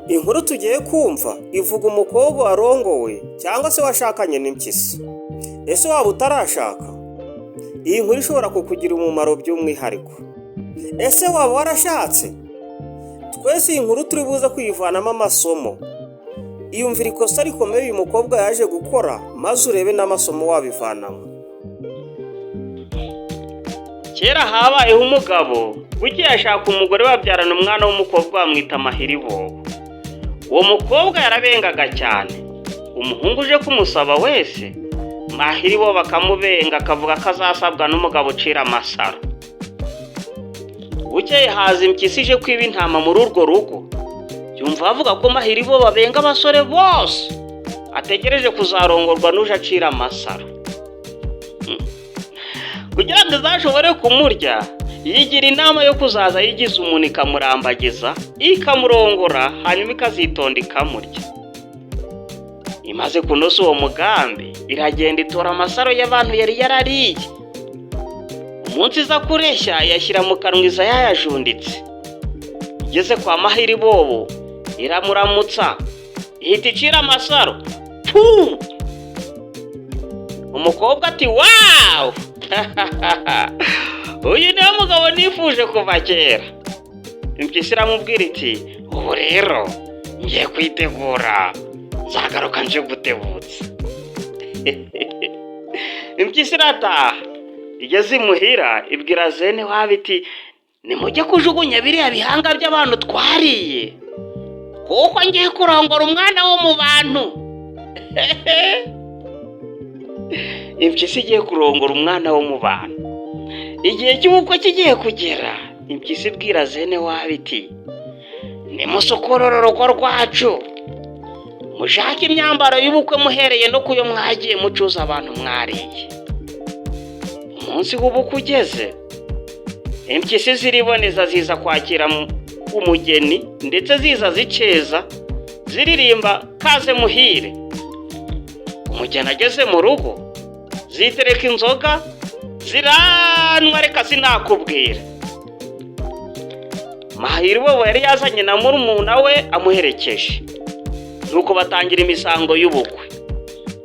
Inkuru tugiye kumva ivuga umukobwa warongowe cyangwa se washakanye n'impyisi. Ese waba utarashaka? Iyi nkuru ishobora kukugira umumaro by'umwihariko. Ese waba warashatse? Twese iyi nkuru turi buze kuyivanamo amasomo. Iyumvira ikosa rikomeye uyu mukobwa yaje gukora, maze urebe n'amasomo wabivanamo. Kera habayeho umugabo bugiye ashaka umugore babyarana umwana w'umukobwa bamwita Mahiribobo. Uwo mukobwa yarabengaga cyane. Umuhungu uje kumusaba wese, Mahiribobo akamubenga akavuga ko azasabwa n'umugabo ucira amasaro. Bukeye haza impyisi ije kwiba intama muri urwo rugo. Yumva avuga ko Mahiribobo babenga abasore bose, ategereje kuzarongorwa n'uje acira amasaro. Kugira ngo izashobore kumurya, yigira inama yo kuzaza yigize umuntu ikamurambagiza, ikamurongora, hanyuma ikazitonda ikamurya. Imaze kunoza uwo mugambi, iragenda itora amasaro y'abantu yari yarariye. Umunsi iza kureshya yashyira mu kanwa iza yayajunditse. Igeze kwa Mahiribobo, iramuramutsa, ihita icira amasaro. Puh! Umukobwa ati wow! Uyu niwe mugabo nifuje kuva kera. Impyisi iramubwira iti ubu rero ngiye kwitegura, nzagaruka nje gutebutsa. Impyisi irataha, igeze imuhira ibwira zene wabo iti nimujye kujugunya biriya bihanga by'abantu twariye, kuko ngiye kurongora umwana wo mu bantu. Impyisi igiye kurongora umwana wo mu bantu. Igihe cy'ubukwe kigiye kugera, impyisi ibwira zene wabo iti nimusukurure urugo rwacu, mushake imyambaro y'ubukwe muhereye no kuyo mwagiye mucuza abantu mwariye. Umunsi w'ubukwe ugeze, impyisi ziriboneza ziza kwakira umugeni, ndetse ziza ziceza ziririmba kaze muhire. Umugeni ageze mu rugo, zitereka inzoga ziranwa, reka sinakubwira. Mahiribobo yari yazanye na murumuna we amuherekeje, nuko batangira imisango y'ubukwe.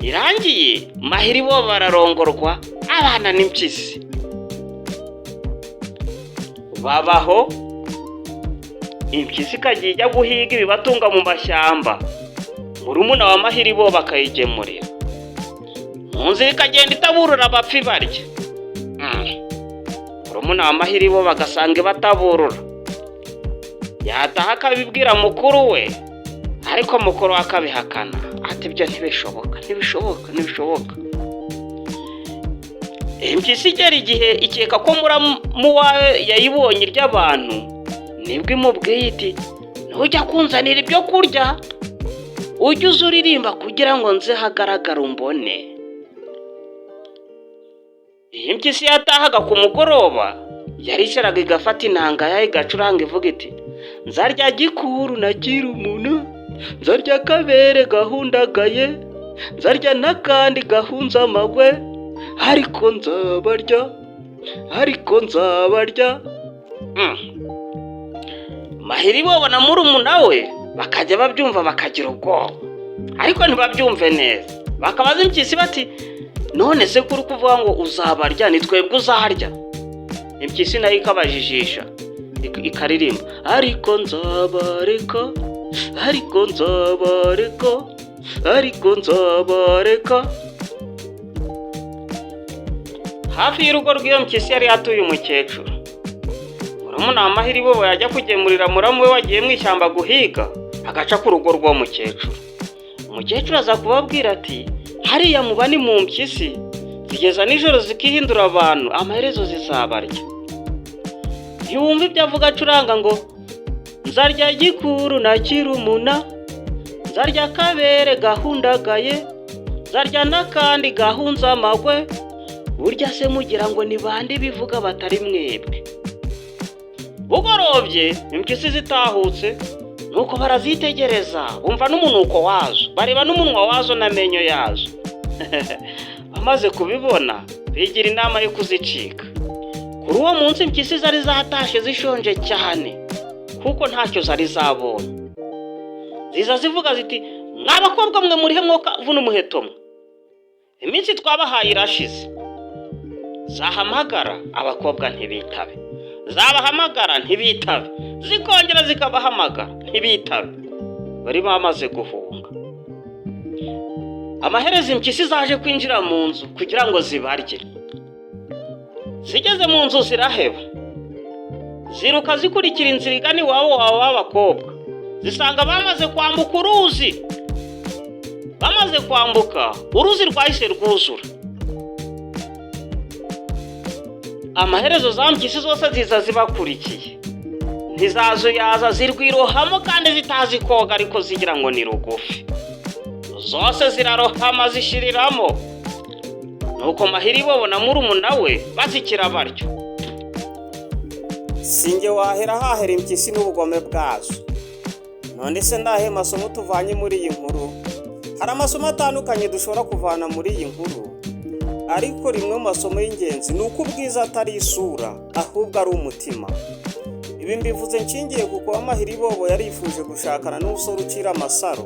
Irangiye Mahiribobo bararongorwa, abana n'impyisi. Babaho, impyisi ikagiye ijya guhiga ibibatunga mu mashyamba, murumuna wa Mahiribobo akayigemurira. Mu nzira ikagenda itaburura abapfi barya. Murumuna wa Mahiribobo bagasanga bataburura. Yataha akabibwira mukuru we, ariko mukuru we akabihakana, ati ibyo ntibishoboka. Impyisi igera igihe ikeka ko muramu wawe yayibonye iry'abantu, nibwo imubwiye iti ntujya kunzanira ibyo kurya, ujye uza uririmba kugira ngo nze hagaragara umbone. Iyi mpyisi yatahaga ku mugoroba, yaricaraga igafata inanga yayo igacuranga ivuga iti nzarya gikuru na kirumuna, nzarya kabere gahundagaye, nzarya n'akandi gahunze amagwe, ariko nzabarya. Mahiribobo na murumuna we bakajya babyumva bakagira ubwoba, ariko ntibabyumve neza. Bakabaza impyisi bati none se kuri kuvuga ngo uzabarya, ni twebwe uzarya? Impyisi nayo ikabajijisha ikaririmba ariko nzabareka. Hafi y'urugo rw'iyo mpyisi yari hatuye umukecuru. Murumuna wa Mahiribobo yajya kugemurira muramu we wagiye mu ishyamba guhiga, agaca ku rugo rw'uwo mukecuru. Umukecuru aza kubabwira ati hariya muba ni mu mpyisi, zigeza nijoro zikihindura abantu, amaherezo zizabarya. Yumva ibyo avuga acuranga ngo nzarya gikuru na kirumuna, nzarya kabere gahundagaye, nzarya n'akandi gahunze amagwe, burya se mugira ngo ni bande bivuga batari mwebwe? Bugorobye impyisi zitahutse, nuko barazitegereza, bumva n'umunuko wazo, bareba n'umunwa wazo n'amenyo yazo. Bamaze kubibona, bigira inama yo kuzicika. Kuri uwo munsi impyisi zari zatashe zishonje cyane, kuko ntacyo zari zabonye. Ziza zivuga ziti mw'abakobwa mwe murihe mwoka vuna umuheto mwe, iminsi twabahaye irashize. Zahamagara abakobwa ntibitabe, zabahamagara ntibitabe, zikongera zikabahamagara ntibitabe, bari bamaze guhunga. Amaherezo impyisi zaje kwinjira mu nzu kugira ngo zibarye. Zigeze mu nzu ziraheba, ziruka zikurikira inzira igana iwabo w'abakobwa, zisanga bamaze kwambuka uruzi. Bamaze kwambuka uruzi rwahise rwuzura. Amaherezo za mpyisi zose ziza zibakurikiye, ntizazuyaza zirwirohamo kandi zitazi koga ariko zigira ngo ni rugufi. Zose zirarohama zishiriramo. Nuko Mahiribobo na murumuna we bazikira batyo. Singe wahera hahera impyisi n'ubugome bwazo. None se ndahe masomo tuvanye muri iyi nkuru? Hari amasomo atandukanye dushobora kuvana muri iyi nkuru, ariko rimwe mu masomo y'ingenzi ni uko ubwiza atari isura ahubwo ari umutima. Ibi mbivuze nshingiye kuko Mahiribobo yarifuje gushakana n'umusore ucira amasaro,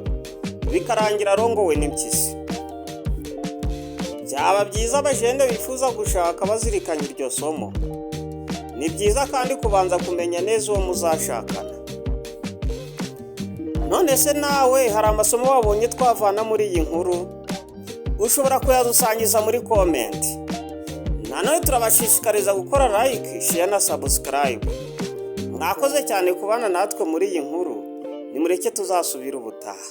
bikarangira arongowe n'impyisi. Byaba byiza abajene bifuza gushaka bazirikanye iryo somo. Ni byiza kandi kubanza kumenya neza uwo muzashakana. None se nawe hari amasomo wabonye twavana muri iyi nkuru? Ushobora kuyadusangiza muri comment. Nanone turabashishikariza gukora like, share na subscribe. Mwakoze cyane kubana natwe muri iyi nkuru. Nimureke tuzasubira ubutaha.